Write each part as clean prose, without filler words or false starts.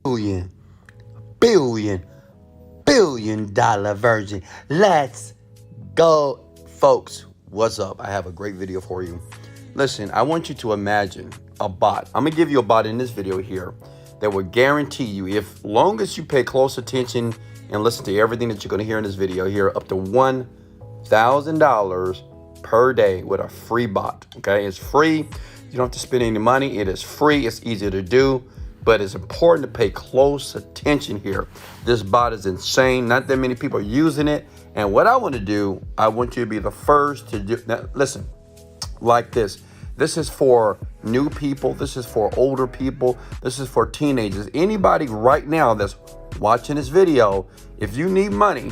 billion, billion, $1 billion virgin. Let's go, folks. What's up? I have a great video for you. Listen, I want you to imagine a bot. I'm gonna give you a bot in this video here that will guarantee you, if long as you pay close attention and listen to everything that you're gonna hear in this video here, up to $1,000 per day with a free bot. Okay, it's free. You don't have to spend any money. It is free. It's easy to do, but it's important to pay close attention here. This bot is insane. Not that many people are using it. And what I want to do, I want you to be the first to do. Now, listen, like this. This is for new people. This is for older people. This is for teenagers. Anybody right now that's watching this video, if you need money,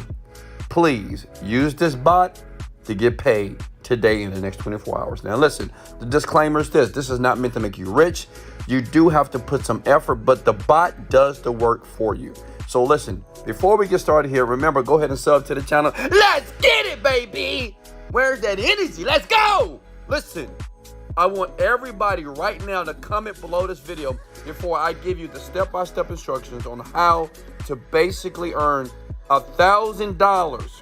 please use this bot to get paid today in the next 24 hours. Now listen, the disclaimer is this. This is not meant to make you rich. You do have to put some effort, but the bot does the work for you. So listen, before we get started here, remember, go ahead and sub to the channel. Let's get it, baby. Where's that energy? Let's go. Listen, I want everybody right now to comment below this video before I give you the step-by-step instructions on how to basically earn $1,000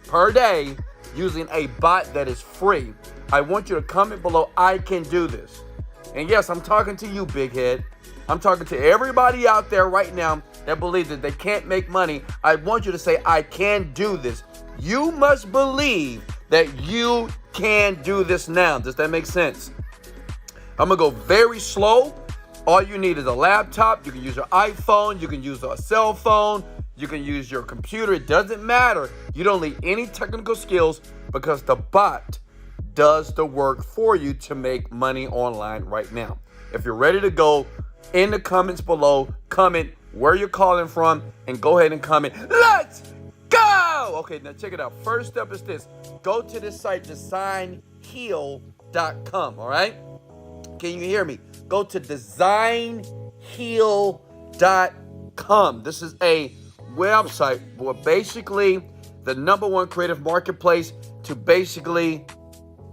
per day using a bot that is free. I want you to comment below, I can do this. And yes, I'm talking to you, big head. I'm talking to everybody out there right now that believes that they can't make money. I want you to say, I can do this. You must believe that you can do this now. Does that make sense? I'm gonna go very slow. All you need is a laptop. You can use your iPhone. You can use a cell phone. You can use your computer. It doesn't matter. You don't need any technical skills because the bot does the work for you to make money online right now. If you're ready to go, in the comments below, comment where you're calling from and go ahead and comment, let's go! Okay, now check it out. First step is this. Go to this site, designheal.com, all right? Can you hear me? Go to designheal.com. This is a website where basically the #1 creative marketplace to basically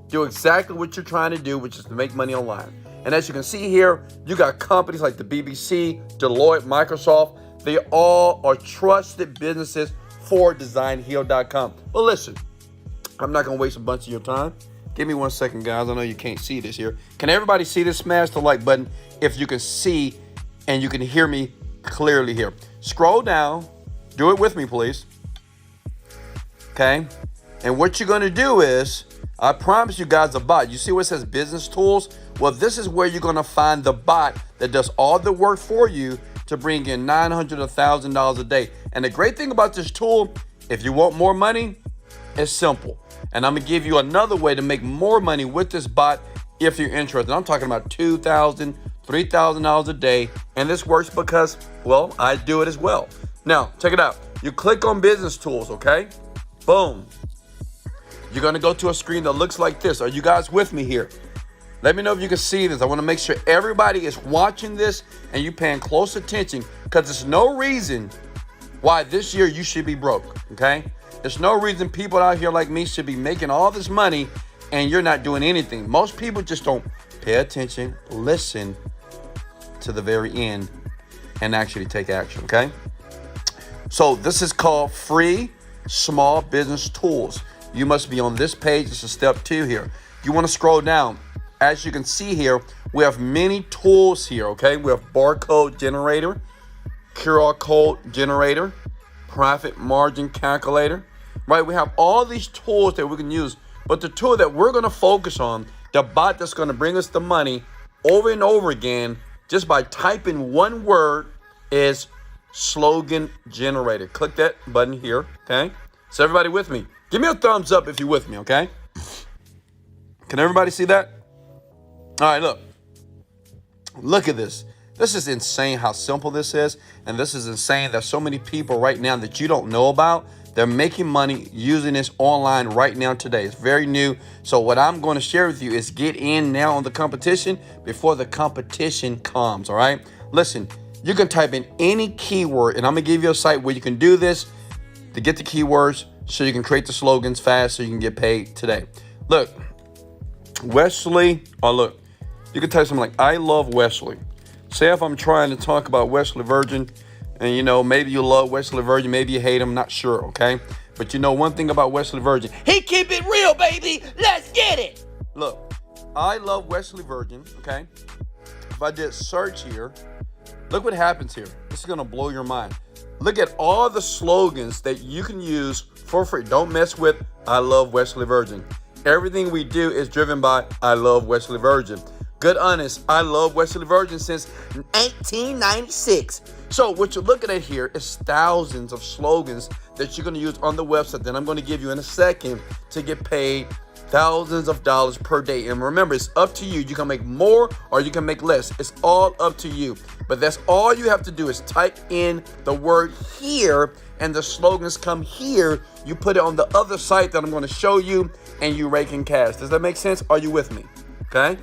do exactly what you're trying to do, which is to make money online. And as you can see here, you got companies like the BBC, Deloitte, Microsoft. They all are trusted businesses for designheal.com. Well, listen, I'm not going to waste a bunch of your time. Give me 1 second, guys. I know you can't see this here. Can everybody see this? Smash the like button if you can see and you can hear me clearly here. Scroll down. Do it with me, please. Okay. And what you're going to do is, I promise you guys, a bot. You see where it says business tools? Well, this is where you're going to find the bot that does all the work for you to bring in $900 to $1,000 a day. And the great thing about this tool, if you want more money, it's simple. And I'm going to give you another way to make more money with this bot if you're interested. I'm talking about $2,000, $3,000 a day. And this works because, well, I do it as well. Now, check it out. You click on business tools, okay? Boom. You're going to go to a screen that looks like this. Are you guys with me here? Let me know if you can see this. I want to make sure everybody is watching this and you paying close attention because there's no reason why this year you should be broke, okay? There's no reason people out here like me should be making all this money and you're not doing anything. Most people just don't pay attention, listen to the very end, and actually take action, okay? So this is called Free Small Business Tools. You must be on this page. This is step 2 here. You want to scroll down. As you can see here, we have many tools here, okay? We have barcode generator, QR code generator, profit margin calculator, right? We have all these tools that we can use, but the tool that we're going to focus on, the bot that's going to bring us the money over and over again, just by typing one word, is slogan generator. Click that button here, okay? So everybody with me? Give me a thumbs up if you're with me, okay? Can everybody see that? All right, look. Look at this. This is insane how simple this is. And this is insane that so many people right now that you don't know about, they're making money using this online right now today. It's very new. So what I'm going to share with you is get in now on the competition before the competition comes, all right? Listen, you can type in any keyword, and I'm going to give you a site where you can do this to get the keywords so you can create the slogans fast so you can get paid today. Look, Wesley, oh look, you can type something like, I love Wesley. Say if I'm trying to talk about Wesley Virgin, and maybe you love Wesley Virgin, maybe you hate him, not sure, okay? But one thing about Wesley Virgin, he keep it real, baby. Let's get it. Look, I love Wesley Virgin, okay? If I did search here, look what happens here. This is gonna blow your mind. Look at all the slogans that you can use for free. Don't mess with I love Wesley Virgin. Everything we do is driven by I love Wesley Virgin. Good honest, I love Wesley Virgin since 1896. So what you're looking at here is thousands of slogans that you're going to use on the website that I'm going to give you in a second to get paid thousands of dollars per day. And remember, it's up to you. You can make more or you can make less. It's all up to you. But that's all you have to do is type in the word here and the slogans come here. You put it on the other site that I'm going to show you and you rake in cash. Does that make sense? Are you with me? Okay.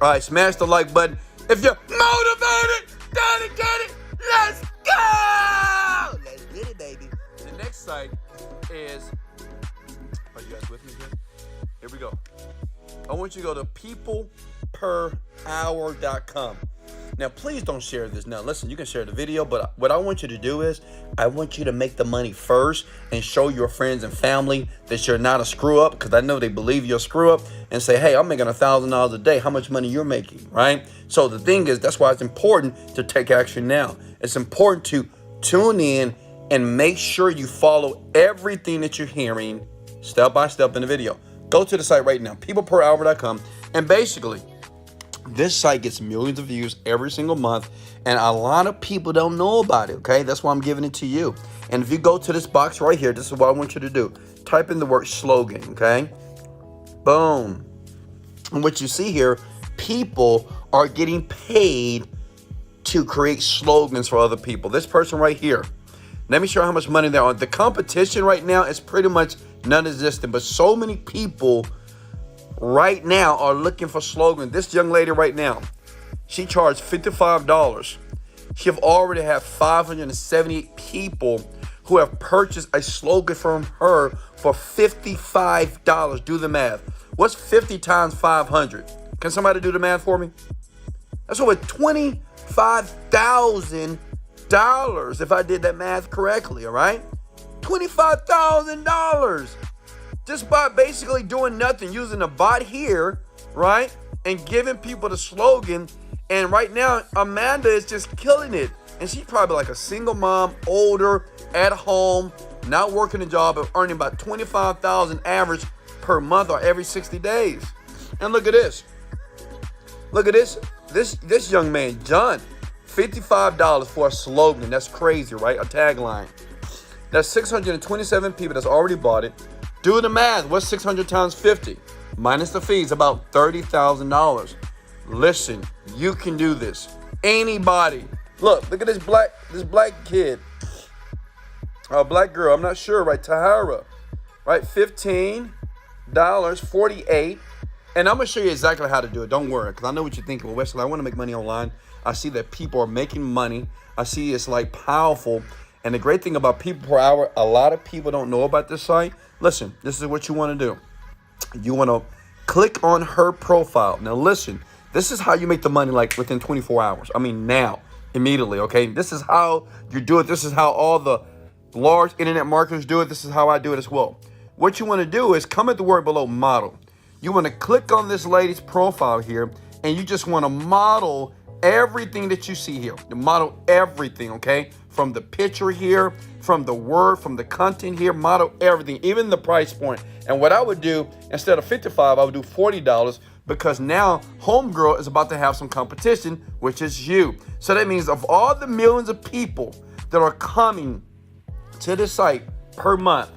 All right, smash the like button if you're motivated, dedicated. Let's go! Let's get it, baby. The next site is, are you guys with me here? Here we go. I want you to go to peopleperhour.com. Now, please don't share this. Now, listen, you can share the video, but what I want you to do is I want you to make the money first and show your friends and family that you're not a screw up, because I know they believe you're a screw up, and say, hey, I'm making $1,000 a day. How much money you're making, right? So the thing is, that's why it's important to take action now. It's important to tune in and make sure you follow everything that you're hearing step by step in the video. Go to the site right now, peopleperhour.com, and basically, this site gets millions of views every single month, and a lot of people don't know about it, okay? That's why I'm giving it to you. And if you go to this box right here, this is what I want you to do. Type in the word slogan, okay? Boom. And what you see here, people are getting paid to create slogans for other people. This person right here, let me show you how much money they're on. The competition right now is pretty much non-existent, but so many people right now are looking for slogans. This young lady right now, she charged $55. She have already had 578 people who have purchased a slogan from her for $55. Do the math. What's 50 times 500? Can somebody do the math for me? That's over $25,000 if I did that math correctly, all right? $25,000. Just by basically doing nothing, using a bot here, right? And giving people the slogan. And right now, Amanda is just killing it. And she's probably like a single mom, older, at home, not working a job, but earning about $25,000 average per month or every 60 days. And look at this. Look at this. This young man, John, $55 for a slogan. That's crazy, right? A tagline. That's 627 people that's already bought it. Do the math. What's 600 times 50? Minus the fees, about $30,000. Listen, you can do this. Anybody. Look at this black kid. Black girl, I'm not sure, right? Tahara. Right? $15, 48. And I'm going to show you exactly how to do it. Don't worry, because I know what you're thinking. Well, Wesley, I want to make money online. I see that people are making money. I see it's like powerful. And the great thing about People Per Hour, a lot of people don't know about this site. Listen, this is what you want to do. You want to click on her profile. Now, listen, this is how you make the money like within 24 hours. I mean, now, immediately, okay? This is how you do it. This is how all the large internet marketers do it. This is how I do it as well. What you want to do is come at the word below model. You want to click on this lady's profile here, and you just want to model everything that you see here. You model everything, okay? From the picture here, from the word, from the content here, model everything, even the price point. And what I would do, instead of $55, I would do $40, because now Homegirl is about to have some competition, which is you. So that means of all the millions of people that are coming to this site per month,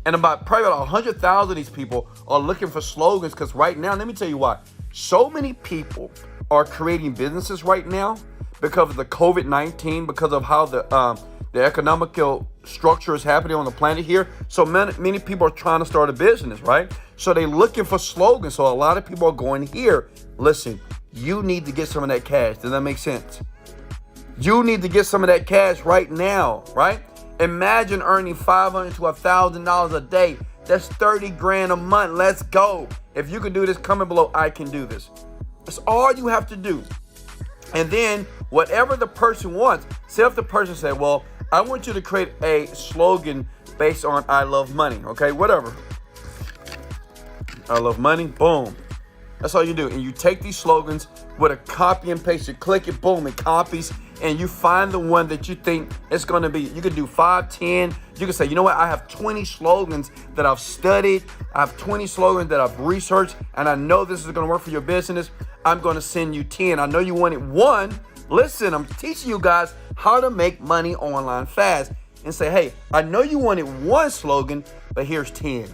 and probably about 100,000 of these people are looking for slogans, because right now, let me tell you why. So many people are creating businesses right now because of the COVID-19, because of how the economical structure is happening on the planet here. So many people are trying to start a business, right? So they're looking for slogans. So a lot of people are going here. Listen, you need to get some of that cash. Does that make sense? You need to get some of that cash right now, right? Imagine earning $500 to $1,000 a day. That's 30 grand a month. Let's go. If you can do this, comment below. I can do this. That's all you have to do. And then whatever the person wants, say if the person said, well, I want you to create a slogan based on I love money. Okay, whatever. I love money. Boom. That's all you do. And you take these slogans with a copy and paste. You click it, boom, it copies. And you find the one that you think it's going to be. You can do 5, 10. You can say, you know what? I have 20 slogans that I've studied. I have 20 slogans that I've researched. And I know this is going to work for your business. I'm going to send you 10. I know you wanted one. Listen, I'm teaching you guys how to make money online fast. And say, hey, I know you wanted one slogan, but here's 10.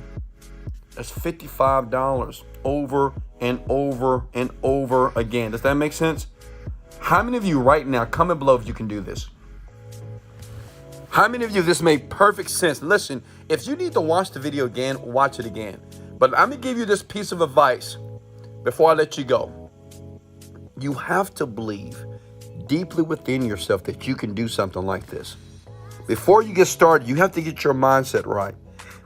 That's $55 over and over and over again. Does that make sense? How many of you right now, comment below if you can do this? How many of you this made perfect sense? Listen, if you need to watch the video again, watch it again. But I'm going to give you this piece of advice before I let you go. You have to believe deeply within yourself that you can do something like this. Before you get started, you have to get your mindset right.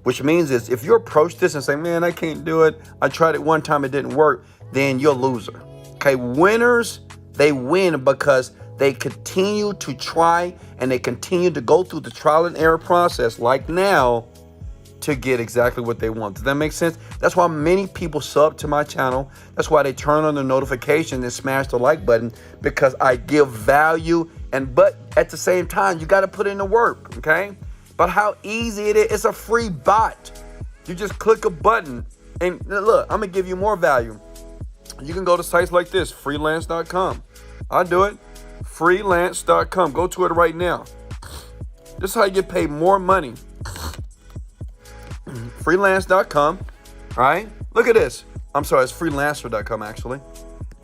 Which means is if you approach this and say, man, I can't do it. I tried it one time, it didn't work. Then you're a loser. Okay, winners, they win because they continue to try and they continue to go through the trial and error process like now to get exactly what they want. Does that make sense? That's why many people sub to my channel. That's why they turn on the notification and smash the like button, because I give value. But at the same time, you got to put in the work, okay? But how easy it is. It's a free bot. You just click a button. And look, I'm going to give you more value. You can go to sites like this, freelance.com. I'll do it. Freelance.com. Go to it right now. This is how you get paid more money. Freelance.com. All right. Look at this. I'm sorry. It's freelancer.com, actually.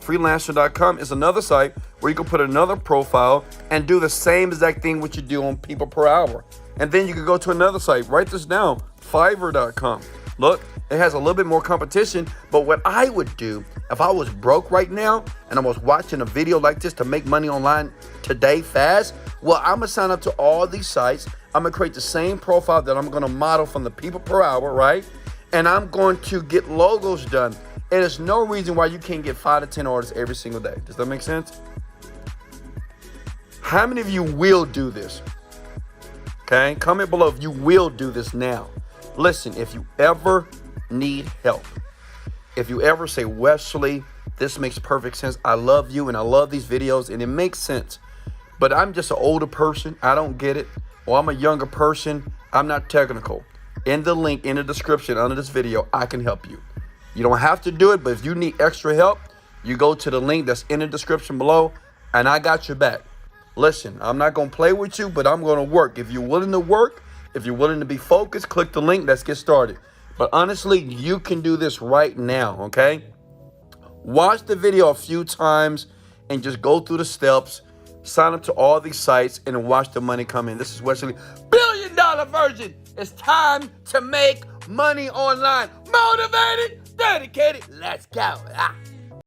Freelancer.com is another site where you can put another profile and do the same exact thing what you do on people per hour. And then you can go to another site. Write this down. Fiverr.com. Look, it has a little bit more competition. But what I would do if I was broke right now and I was watching a video like this to make money online today fast, well, I'm going to sign up to all these sites. I'm going to create the same profile that I'm going to model from the people per hour, right? And I'm going to get logos done. And there's no reason why you can't get 5 to 10 orders every single day. Does that make sense? How many of you will do this? Okay, comment below if you will do this now. Listen, if you ever need help, if you ever say, Wesley, this makes perfect sense. I love you and I love these videos and it makes sense. But I'm just an older person. I don't get it. Or I'm a younger person. I'm not technical. In the link in the description under this video, I can help you. You don't have to do it, but if you need extra help, you go to the link that's in the description below and I got your back. Listen, I'm not going to play with you, but I'm going to work. If you're willing to work, if you're willing to be focused, click the link. Let's get started. But honestly, you can do this right now, okay? Watch the video a few times and just go through the steps. Sign up to all these sites and watch the money come in. This is Wesley, $1 billion Virgin. It's time to make money online. Motivated, dedicated. Let's go.